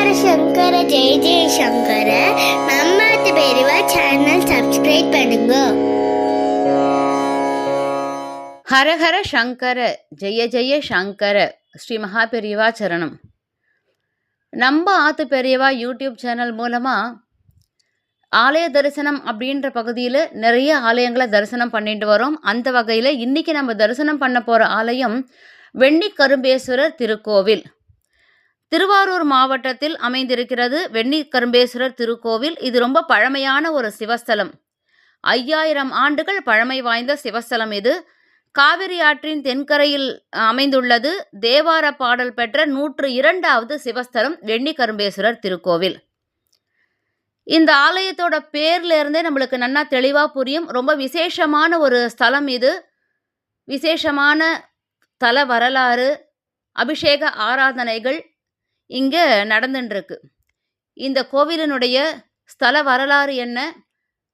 ஹர சங்கர ஜெய ஜெய சங்கர. நம்ம பெரியவா channel subscribe பண்ணுங்க. ஹரஹர சங்கர ஜெய ஜெய சங்கர. ஸ்ரீ மகா பெரியவா சரணம். நம்ம ஆத்து பெரியவா யூடியூப் சேனல் மூலமாக ஆலய தரிசனம் அப்படின்ற பகுதியில் நிறைய ஆலயங்களை தரிசனம் பண்ணிட்டு வரோம். அந்த வகையில் இன்றைக்கி நம்ம தரிசனம் பண்ண போகிற ஆலயம் வெண்ணி கரும்பேஸ்வரர் திருக்கோவில். திருவாரூர் மாவட்டத்தில் அமைந்திருக்கிறது வெண்ணி கரும்பேஸ்வரர் திருக்கோவில். இது ரொம்ப பழமையான ஒரு சிவஸ்தலம். 5000 ஆண்டுகள் பழமை வாய்ந்த சிவஸ்தலம் இது. காவிரி ஆற்றின் தென்கரையில் அமைந்துள்ளது. தேவார பாடல் பெற்ற 102வது சிவஸ்தலம் வெண்ணி கரும்பேஸ்வரர் திருக்கோவில். இந்த ஆலயத்தோட பேர்ல இருந்தே நம்மளுக்கு நன்னா தெளிவாக புரியும். ரொம்ப விசேஷமான ஒரு ஸ்தலம் இது. விசேஷமான தல வரலாறு, அபிஷேக ஆராதனைகள் இங்கே நடந்துட்டுருக்கு. இந்த கோவிலினுடைய ஸ்தல வரலாறு என்ன,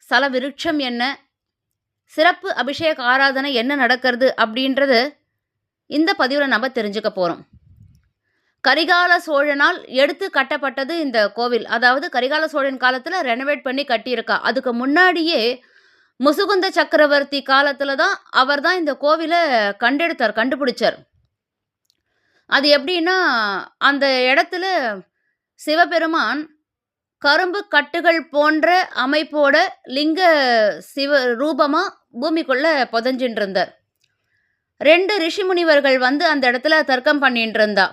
ஸ்தல விருட்சம் என்ன, சிறப்பு அபிஷேக ஆராதனை என்ன நடக்கிறது அப்படின்றது இந்த பதிவில் நம்ம தெரிஞ்சுக்க போகிறோம். கரிகால சோழனால் எடுத்து கட்டப்பட்டது இந்த கோவில். அதாவது கரிகால சோழன் காலத்தில் ரெனோவேட் பண்ணி கட்டியிருக்கா. அதுக்கு முன்னாடியே முசுகுந்த சக்கரவர்த்தி காலத்தில் தான் அவர் தான் இந்த கோவிலை கண்டுபிடிச்சார். அது எப்படின்னா, அந்த இடத்துல சிவபெருமான் கரும்பு கட்டுகள் போன்ற அமைப்போட லிங்க சிவ ரூபமாக பூமிக்குள்ளே புதஞ்சின்னு இருந்தார். 2 ரிஷிமுனிவர்கள் வந்து அந்த இடத்துல தர்க்கம் பண்ணிட்டு இருந்தா.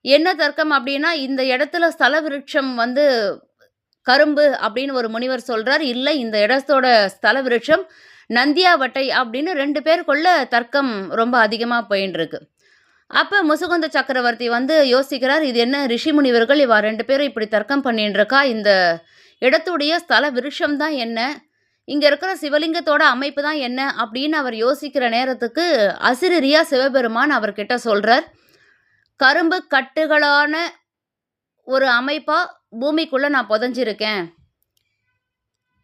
என்ன தர்க்கம் அப்படின்னா, இந்த இடத்துல ஸ்தல விருட்சம் வந்து கரும்பு அப்படின்னு ஒரு முனிவர் சொல்கிறார். இல்லை, இந்த இடத்தோட ஸ்தல விருட்சம் நந்தியாவட்டை அப்படின்னு 2 பேருக்குள்ள தர்க்கம் ரொம்ப அதிகமாக போயின்னு இருக்கு. அப்போ முசுகுந்த சக்கரவர்த்தி வந்து யோசிக்கிறார், இது என்ன ரிஷிமுனிவர்கள் இவா 2 பேரும் இப்படி தர்க்கம் பண்ணின்னு இருக்கா, இந்த இடத்துடைய ஸ்தல விருஷம் தான் என்ன, இங்கே இருக்கிற சிவலிங்கத்தோட அமைப்பு தான் என்ன அப்படின்னு அவர் யோசிக்கிற நேரத்துக்கு அசிரியா சிவபெருமான் அவர்கிட்ட சொல்கிறார், கரும்பு கட்டுகளான ஒரு அமைப்பாக பூமிக்குள்ளே நான் புதஞ்சிருக்கேன்.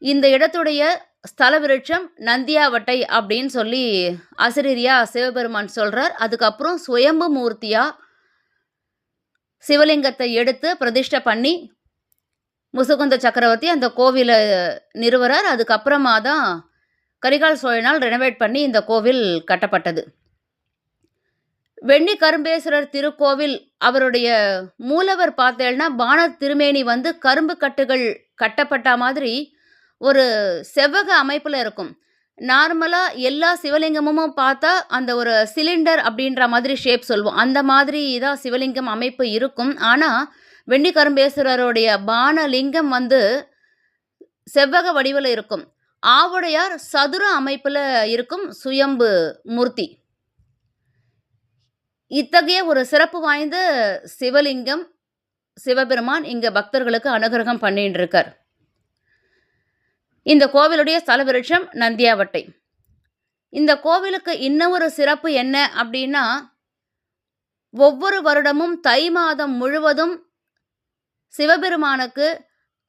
இந்த இடத்துடைய ஸ்தல விருட்சம் நந்தியாவட்டை அப்படின்னு சொல்லி அசிரியா சிவபெருமான் சொல்கிறார். அதுக்கப்புறம் சுயம்பு மூர்த்தியாக சிவலிங்கத்தை எடுத்து பிரதிஷ்டை பண்ணி முசுகுந்த சக்கரவர்த்தி அந்த கோவிலை நிறுவறார். அதுக்கப்புறமா தான் கரிகால சோழனால் ரெனோவேட் பண்ணி இந்த கோவில் கட்டப்பட்டது. வெண்ணி கரும்பேஸ்வரர் திருக்கோவில் அவருடைய மூலவர் பார்த்தேன்னா பான திருமேனி வந்து கரும்பு கட்டுகள் கட்டப்பட்ட மாதிரி ஒரு செவ்வக அமைப்பில் இருக்கும். நார்மலாக எல்லா சிவலிங்கமும் பார்த்தா அந்த ஒரு சிலிண்டர் அப்படின்ற மாதிரி ஷேப் சொல்லுவோம். அந்த மாதிரி தான் சிவலிங்கம் அமைப்பு இருக்கும். ஆனால் வெண்ணி கரும்பேஸ்வரருடைய பானலிங்கம் வந்து செவ்வக வடிவில் இருக்கும். ஆவுடையார் சதுர அமைப்பில் இருக்கும் சுயம்பு மூர்த்தி. இத்தகைய ஒரு சிறப்பு வாய்ந்த சிவலிங்கம் சிவபெருமான் இங்கே பக்தர்களுக்கு அனுகிரகம் பண்ணிட்டு இருக்கார். இந்த கோவிலுடைய ஸ்தல விருட்சம் நந்தியாவட்டை. இந்த கோவிலுக்கு இன்னொரு சிறப்பு என்ன அப்படின்னா, ஒவ்வொரு வருடமும் தை மாதம் முழுவதும் சிவபெருமானுக்கு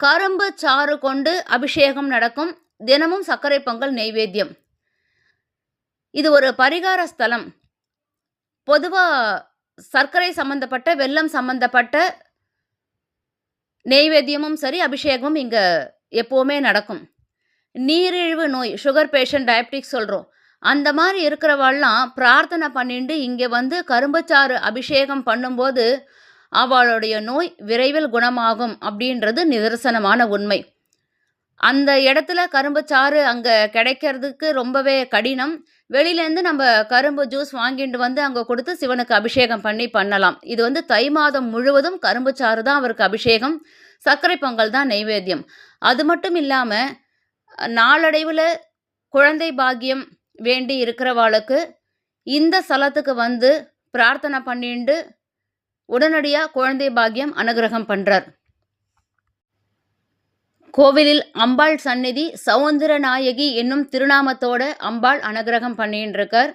கரும்பு சாறு கொண்டு அபிஷேகம் நடக்கும். தினமும் சர்க்கரை பொங்கல் நெய்வேத்தியம். இது ஒரு பரிகார ஸ்தலம். பொதுவாக சர்க்கரை சம்பந்தப்பட்ட வெல்லம் சம்பந்தப்பட்ட நெய்வேத்தியமும் சரி அபிஷேகமும் இங்கே எப்போவுமே நடக்கும். நீரிழிவு நோய், சுகர் பேஷண்ட், டயபெட்டிக்ஸ் சொல்கிறோம், அந்த மாதிரி இருக்கிறவாள்லாம் பிரார்த்தனை பண்ணிட்டு இங்கே வந்து கரும்புச்சாறு அபிஷேகம் பண்ணும்போது அவளுடைய நோய் விரைவில் குணமாகும் அப்படின்றது நிதர்சனமான உண்மை. அந்த இடத்துல கரும்புச்சாறு அங்கே கிடைக்கிறதுக்கு ரொம்பவே கடினம். வெளியிலேருந்து நம்ம கரும்பு ஜூஸ் வாங்கிட்டு வந்து அங்கே கொடுத்து சிவனுக்கு அபிஷேகம் பண்ணலாம். இது வந்து தை மாதம் முழுவதும் கரும்புச்சாறு தான் அவருக்கு அபிஷேகம், சர்க்கரை பொங்கல் தான் நெய்வேத்தியம். அது மட்டும் இல்லாமல் நாளடைவில் குழந்தை பாக்கியம் வேண்டி இருக்கிறவாளுக்கு இந்த ஸ்தலத்துக்கு வந்து பிரார்த்தனை பண்ணிட்டு உடனடியாக குழந்தை பாக்கியம் அனுகிரகம் பண்ணுறார். கோவிலில் அம்பாள் சந்நிதி சௌந்தர நாயகி என்னும் திருநாமத்தோட அம்பாள் அனுகிரகம் பண்ணிட்டு இருக்கார்.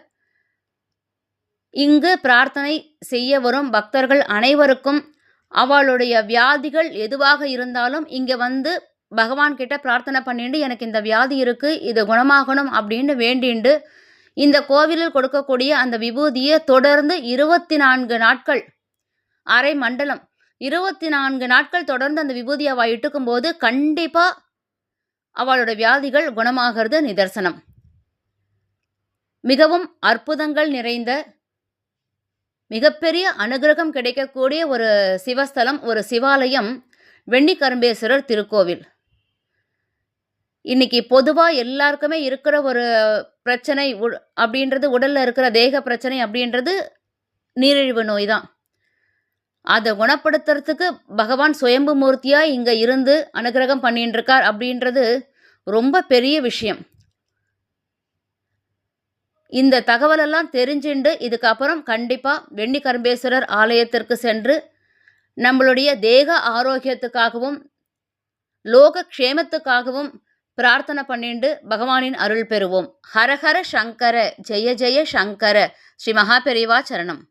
இங்கு பிரார்த்தனை செய்ய வரும் பக்தர்கள் அனைவருக்கும் அவளுடைய வியாதிகள் எதுவாக இருந்தாலும் இங்கே வந்து பகவான் கிட்ட பிரார்த்தனை பண்ணிட்டு எனக்கு இந்த வியாதி இருக்குது, இது குணமாகணும் அப்படின்னு வேண்டிண்டு இந்த கோவிலில் கொடுக்கக்கூடிய அந்த விபூதியை தொடர்ந்து 24 நாட்கள் அரை மண்டலம் 24 நாட்கள் தொடர்ந்து அந்த விபூதி அவள் இட்டுக்கும்போது கண்டிப்பாக அவளோட வியாதிகள் குணமாகிறது நிதர்சனம். மிகவும் அற்புதங்கள் நிறைந்த மிகப்பெரிய அனுகிரகம் கிடைக்கக்கூடிய ஒரு சிவஸ்தலம், ஒரு சிவாலயம் வெண்ணிக்கரும்பேஸ்வரர் திருக்கோவில். இன்னைக்கு பொதுவாக எல்லாருக்குமே இருக்கிற ஒரு பிரச்சனை அப்படின்றது, உடலில் இருக்கிற தேக பிரச்சனை அப்படின்றது நீரிழிவு நோய் தான். அதை குணப்படுத்துறதுக்கு பகவான் சுயம்பு மூர்த்தியாக இங்கே இருந்து அனுகிரகம் பண்ணிட்டு இருக்கார் அப்படின்றது ரொம்ப பெரிய விஷயம். இந்த தகவலெல்லாம் தெரிஞ்சுண்டு இதுக்கப்புறம் கண்டிப்பாக வெண்ணிக்கரும்பேஸ்வரர் ஆலயத்திற்கு சென்று நம்மளுடைய தேக ஆரோக்கியத்துக்காகவும் லோக க்ஷேமத்துக்காகவும் பிரார்த்தனை பண்ணிண்டு பகவானின் அருள் பெறுவோம். ஹரஹர சங்கர, ஜெய ஜெய சங்கர. ஸ்ரீ மகாபெரிவா சரணம்.